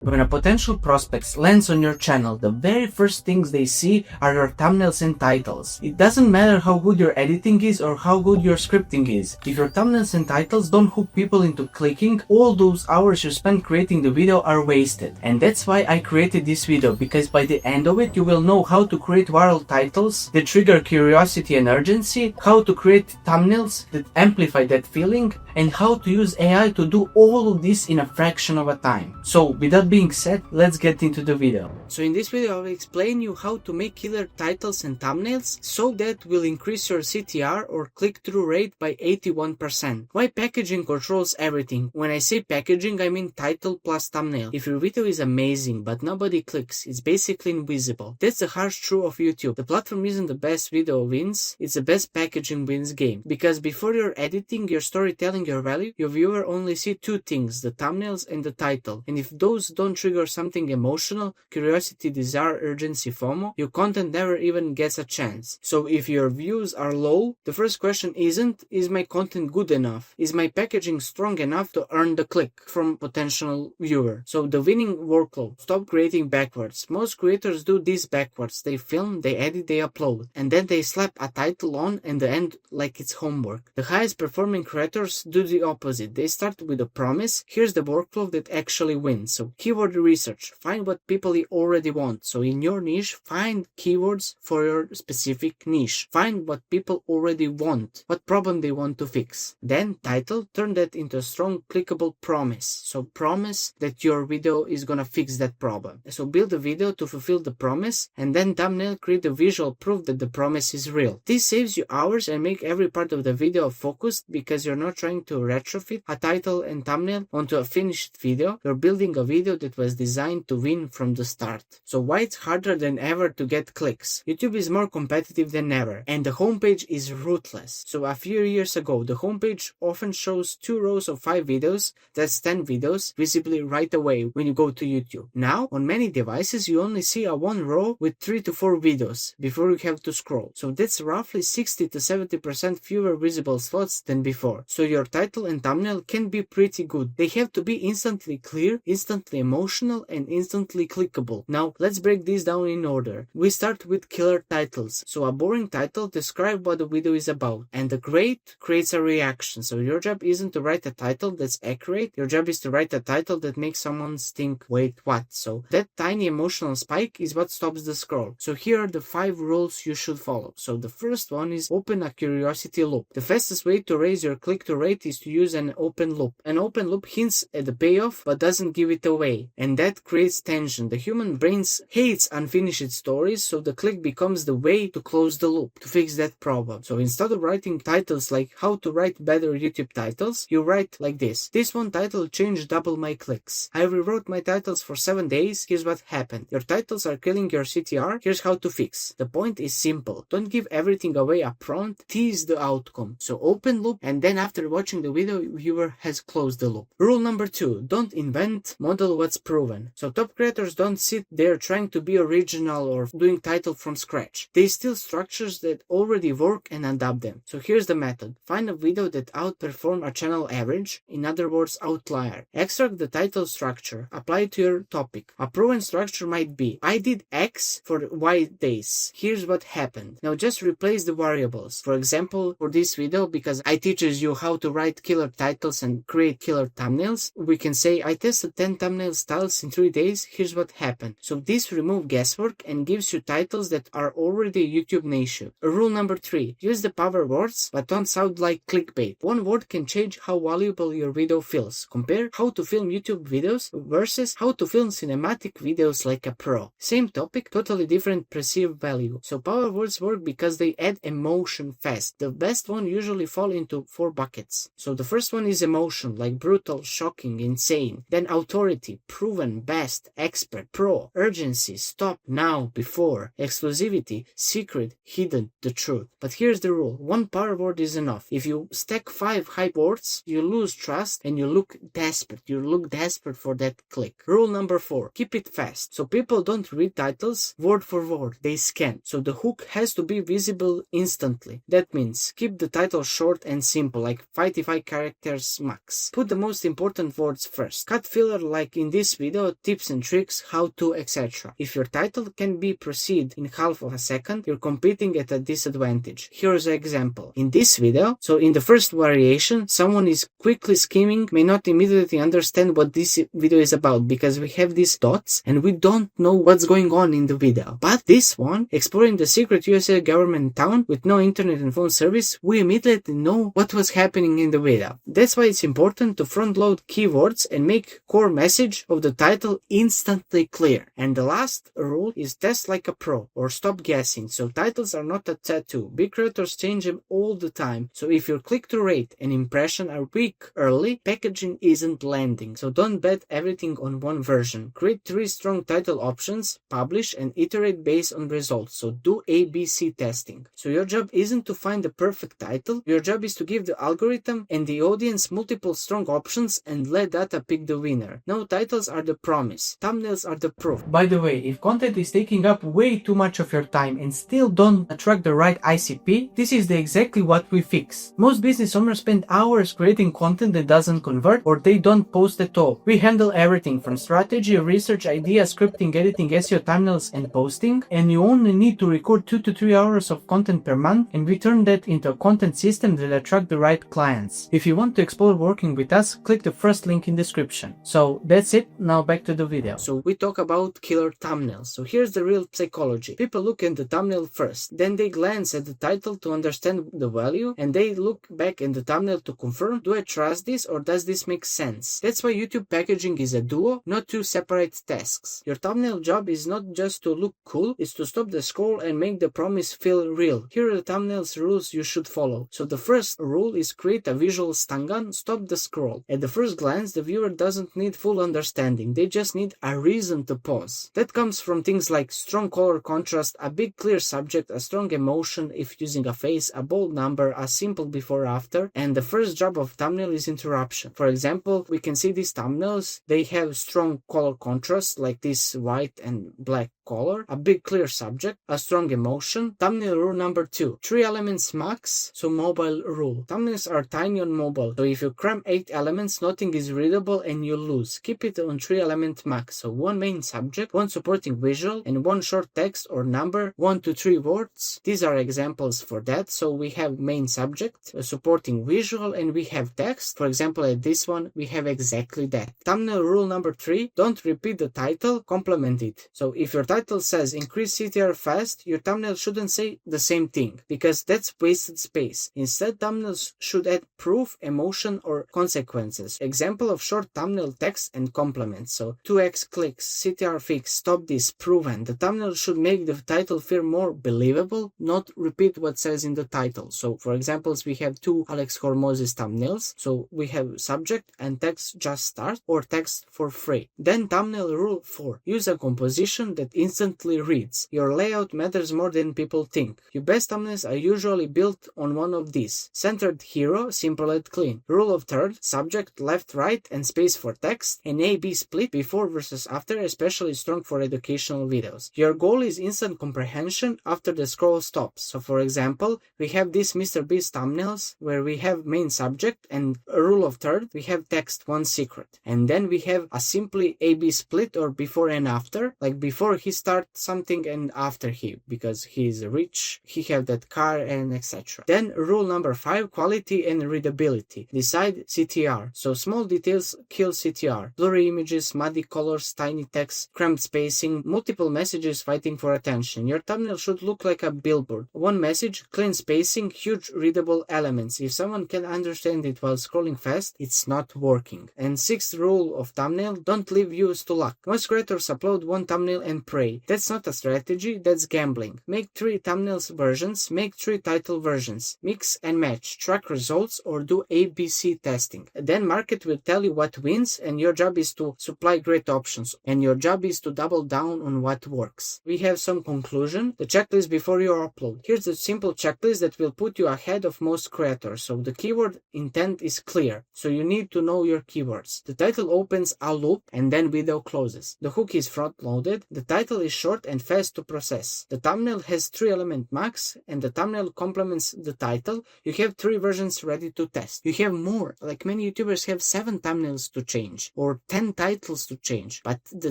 When a potential prospect lands on your channel, the very first things they see are your thumbnails and titles. It doesn't matter how good your editing is or how good your scripting is. If your thumbnails and titles don't hook people into clicking, all those hours you spent creating the video are wasted. And that's why I created this video, because by the end of it you will know how to create viral titles that trigger curiosity and urgency, how to create thumbnails that amplify that feeling, and how to use AI to do all of this in a fraction of a time. So with that being said, let's get into the video. So in this video I will explain you how to make killer titles and thumbnails so that will increase your CTR or click-through rate by 81%. Why packaging controls everything? When I say packaging, I mean title plus thumbnail. If your video is amazing but nobody clicks, it's basically invisible. That's the harsh truth of YouTube. The platform isn't the best video wins, it's the best packaging wins game. Because before you're editing, your storytelling, your value, your viewer only see two things, the thumbnails and the title. And if those don't trigger something emotional, curiosity, desire, urgency, FOMO, your content never even gets a chance. So if your views are low, the first question isn't, is my content good enough? Is my packaging strong enough to earn the click from potential viewer? So the winning workflow, stop creating backwards. Most creators do this backwards. They film, they edit, they upload, and then they slap a title on and the end like it's homework. The highest performing creators do the opposite. They start with a promise. Here's the workflow that actually wins. So keyword research, find what people already want. So in your niche, find keywords for your specific niche. Find what people already want, what problem they want to fix. Then title, turn that into a strong clickable promise. So promise that your video is gonna fix that problem. So build a video to fulfill the promise, and then thumbnail, create a visual proof that the promise is real. This saves you hours and make every part of the video focused, because you're not trying to retrofit a title and thumbnail onto a finished video. You're building a video that was designed to win from the start. So why it's harder than ever to get clicks? YouTube is more competitive than ever, and the homepage is ruthless. So a few years ago, the homepage often shows 2 rows of 5 videos, that's 10 videos, visibly right away when you go to YouTube. Now, on many devices, you only see a 1 row with 3 to 4 videos before you have to scroll. So that's roughly 60 to 70% fewer visible slots than before. So your title and thumbnail can be pretty good. They have to be instantly clear, instantly emotional, and instantly clickable. Now, let's break this down in order. We start with killer titles. So a boring title describes what the video is about, and the great creates a reaction. So your job isn't to write a title that's accurate, your job is to write a title that makes someone think, wait, what? So that tiny emotional spike is what stops the scroll. So here are the 5 rules you should follow. So the first one is open a curiosity loop. The fastest way to raise your click-through rate is to use an open loop. An open loop hints at the payoff but doesn't give it away, and that creates tension. The human brain hates unfinished stories, so the click becomes the way to close the loop, to fix that problem. So instead of writing titles like how to write better YouTube titles, you write like this. This one title changed double my clicks. I rewrote my titles for 7 days. Here's what happened. Your titles are killing your CTR. Here's how to fix. The point is simple. Don't give everything away up front. Tease the outcome. So open loop, and then after watching the video, viewer has closed the loop. Rule number 2. Don't invent, model what's proven. So top creators don't sit there trying to be original or doing title from scratch. They steal structures that already work and adapt them. So here's the method. Find a video that outperforms a channel average, in other words, outlier. Extract the title structure. Apply it to your topic. A proven structure might be, I did X for Y days. Here's what happened. Now just replace the variables. For example, for this video, because I teaches you how to write killer titles and create killer thumbnails, we can say I tested 10 thumbnail styles in 3 days. Here's what happened. So this removes guesswork and gives you titles that are already YouTube native. Rule number 3. Use the power words but don't sound like clickbait. One word can change how valuable your video feels. Compare how to film YouTube videos versus how to film cinematic videos like a pro. Same topic, totally different perceived value. So power words work because they add emotion fast. The best one usually fall into 4 buckets. So the first one is emotion, like brutal, shocking, insane. Then authority, proven, best, expert, pro. Urgency, stop, now, before. Exclusivity, secret, hidden, the truth. But here's the rule. 1 power word is enough. If you stack 5 hype words, you lose trust and you look desperate. You look desperate for that click. Rule number 4. Keep it fast. So people don't read titles word for word. They scan. So the hook has to be visible instantly. That means keep the title short and simple, like 55 characters max. Put the most important words first. Cut filler like in this this video tips and tricks, how to, etc. If your title can be proceed in half of a second, you're competing at a disadvantage. Here's an example. In this video, so in the first variation, someone is quickly skimming, may not immediately understand what this video is about because we have these dots and we don't know what's going on in the video. But this one, exploring the secret USA government town with no internet and phone service, we immediately know what was happening in the video. That's why it's important to front load keywords and make core message of the title instantly clear. And the last rule is test like a pro or stop guessing. So titles are not a tattoo. Big creators change them all the time. So if your click-through rate and impression are weak early, packaging isn't landing. So don't bet everything on one version. Create 3 strong title options, publish and iterate based on results. So do ABC testing. So your job isn't to find the perfect title. Your job is to give the algorithm and the audience multiple strong options and let data pick the winner. No titles are the promise. Thumbnails are the proof. By the way, if content is taking up way too much of your time and still don't attract the right ICP, this is exactly what we fix. Most business owners spend hours creating content that doesn't convert or they don't post at all. We handle everything from strategy, research, ideas, scripting, editing, SEO, thumbnails, and posting, and you only need to record 2 to 3 hours of content per month, and we turn that into a content system that attracts the right clients. If you want to explore working with us, click the first link in description. So that's it, now back to the video. So we talk about killer thumbnails. So here's the real psychology. People look at the thumbnail first, then they glance at the title to understand the value, and they look back at the thumbnail to confirm, do I trust this or does this make sense? That's why YouTube packaging is a duo, not 2 separate tasks. Your thumbnail job is not just to look cool, it's to stop the scroll and make the promise feel real. Here are the thumbnails rules you should follow. So the first rule is create a visual stangan, stop the scroll. At the first glance, the viewer doesn't need full understanding, they just need a reason to pause. That comes from things like strong color contrast, a big clear subject, a strong emotion if using a face, a bold number, a simple before after, and the first job of thumbnail is interruption. For example, we can see these thumbnails, they have strong color contrast like this white and black color, a big clear subject, a strong emotion. Thumbnail rule number 2, 3 elements max, so mobile rule. Thumbnails are tiny on mobile, so if you cram 8 elements, nothing is readable and you lose. Keep it on 3 element max, so 1 main subject, 1 supporting visual, and 1 short text or number, 1 to 3 words. These are examples for that. So we have main subject, a supporting visual, and we have text. For example, at this one, we have exactly that. Thumbnail rule number 3, don't repeat the title, complement it. So if your title says increase CTR fast, your thumbnail shouldn't say the same thing because that's wasted space. Instead, thumbnails should add proof, emotion, or consequences. Example of short thumbnail text and complements. So 2x clicks, CTR fix, stop this, proven. The thumbnail should make the title feel more believable, not repeat what says in the title. So for examples, we have 2 Alex Hormozis thumbnails. So we have subject and text just start or text for free. Then thumbnail rule 4, use a composition that instantly reads. Your layout matters more than people think. Your best thumbnails are usually built on one of these. Centered hero, simple and clean. Rule of third, subject, left, right, and space for text, and A-B split before versus after, especially strong for educational videos. Your goal is instant comprehension after the scroll stops. So for example, we have these Mr. Beast thumbnails where we have main subject and a rule of third, we have text, 1 secret. And then we have a simply A-B split or before and after, like before he starts something and after he, because he is rich, he have that car and etc. Then rule number 5, quality and readability. Decide CTR. So small details kill CTR. Blurry images, muddy colors, tiny text, cramped spacing, multiple messages fighting for attention. Your thumbnail should look like a billboard. 1 message, clean spacing, huge readable elements. If someone can understand it while scrolling fast, it's not working. And 6th rule of thumbnail, don't leave views to luck. Most creators upload 1 thumbnail and pray. That's not a strategy, that's gambling. Make 3 thumbnails versions, make 3 title versions. Mix and match, track results, or do ABC testing. Then market will tell you what wins, and your job is to supply great options, and your job is to double down on what works. We have some conclusion, the checklist before your upload. Here's a simple checklist that will put you ahead of most creators. So the keyword intent is clear, so you need to know your keywords. The title opens a loop and then video closes. The hook is front loaded. The title title is short and fast to process. The thumbnail has 3 element max and the thumbnail complements the title. You have 3 versions ready to test. You have more, like many YouTubers have 7 thumbnails to change or 10 titles to change, but the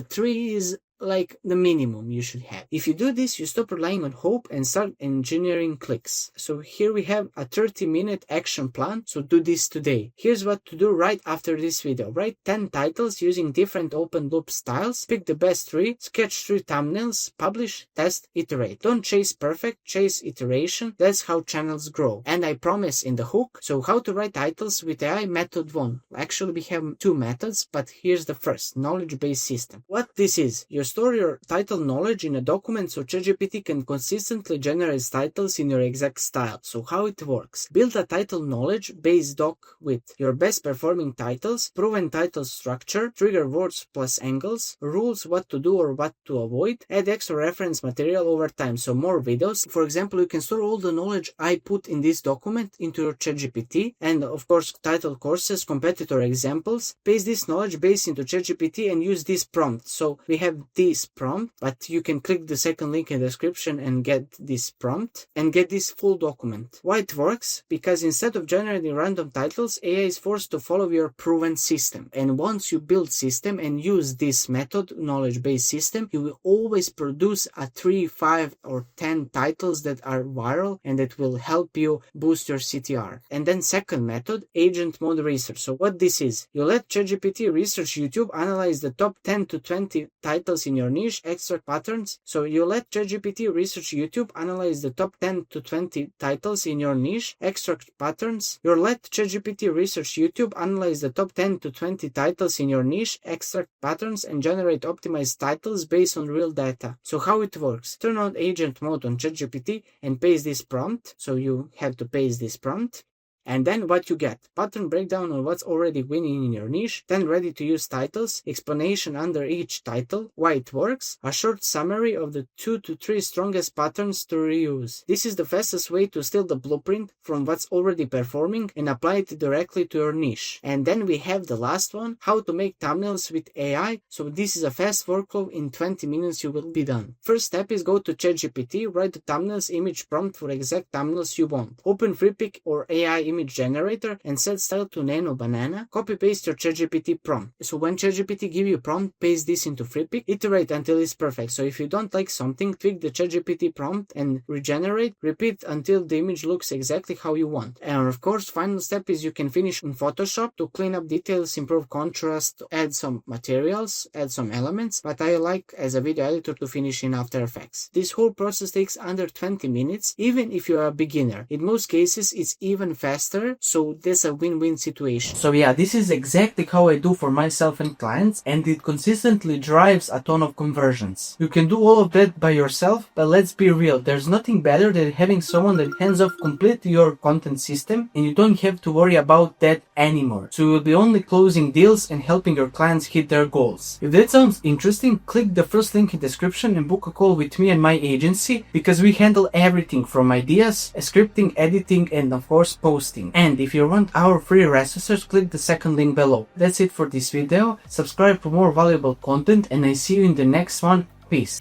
3 is like the minimum you should have. If you do this, you stop relying on hope and start engineering clicks. So here we have a 30-minute action plan, so do this today. Here's what to do right after this video. Write 10 titles using different open loop styles, pick the best 3, sketch 3 thumbnails, publish, test, iterate. Don't chase perfect, chase iteration. That's how channels grow. And I promise in the hook, so how to write titles with AI method 1. Actually we have 2 methods, but here's the first, knowledge-based system. What this is, you store your title knowledge in a document so ChatGPT can consistently generate titles in your exact style. So how it works? Build a title knowledge based doc with your best performing titles, proven title structure, trigger words plus angles, rules what to do or what to avoid, add extra reference material over time, so more videos. For example, you can store all the knowledge I put in this document into your ChatGPT, and of course title courses, competitor examples. Paste this knowledge base into ChatGPT and use this prompt. So we have this prompt, but you can click the second link in the description and get this prompt and get this full document. Why it works? Because instead of generating random titles, AI is forced to follow your proven system. And once you build system and use this method, knowledge-based system, you will always produce a 3, 5 or 10 titles that are viral and that will help you boost your CTR. And then second method, agent mode research. So what this is, you let ChatGPT research YouTube, analyze the top 10 to 20 titles in your niche, extract patterns. So you let ChatGPT research YouTube, analyze the top 10 to 20 titles in your niche, extract patterns. You let ChatGPT research YouTube, analyze the top 10 to 20 titles in your niche, extract patterns, and generate optimized titles based on real data. So how it works? Turn on agent mode on ChatGPT and paste this prompt. So you have to paste this prompt. And then what you get, pattern breakdown on what's already winning in your niche, 10 ready to use titles, explanation under each title, why it works, a short summary of the 2 to 3 strongest patterns to reuse. This is the fastest way to steal the blueprint from what's already performing and apply it directly to your niche. And then we have the last one, how to make thumbnails with AI. So this is a fast workflow, in 20 minutes you will be done. First step is go to ChatGPT, write the thumbnails image prompt for exact thumbnails you want. Open FreePic or AI image generator and set style to nano banana. Copy paste your ChatGPT prompt. So when ChatGPT give you prompt, paste this into FreePic, iterate until it's perfect. So if you don't like something, tweak the ChatGPT prompt and regenerate, repeat until the image looks exactly how you want. And of course, final step is you can finish in Photoshop to clean up details, improve contrast, add some materials, add some elements, but I like as a video editor to finish in After Effects. This whole process takes under 20 minutes, even if you are a beginner. In most cases, it's even faster, so that's a win-win situation. So yeah, this is exactly how I do for myself and clients, and it consistently drives a ton of conversions. You can do all of that by yourself, but let's be real, there's nothing better than having someone that hands off completely your content system and you don't have to worry about that anymore. So you will be only closing deals and helping your clients hit their goals. If that sounds interesting, click the first link in the description and book a call with me and my agency, because we handle everything from ideas, scripting, editing, and of course posting. And if you want our free resources, click the second link below. That's it for this video. Subscribe for more valuable content and I see you in the next one. Peace.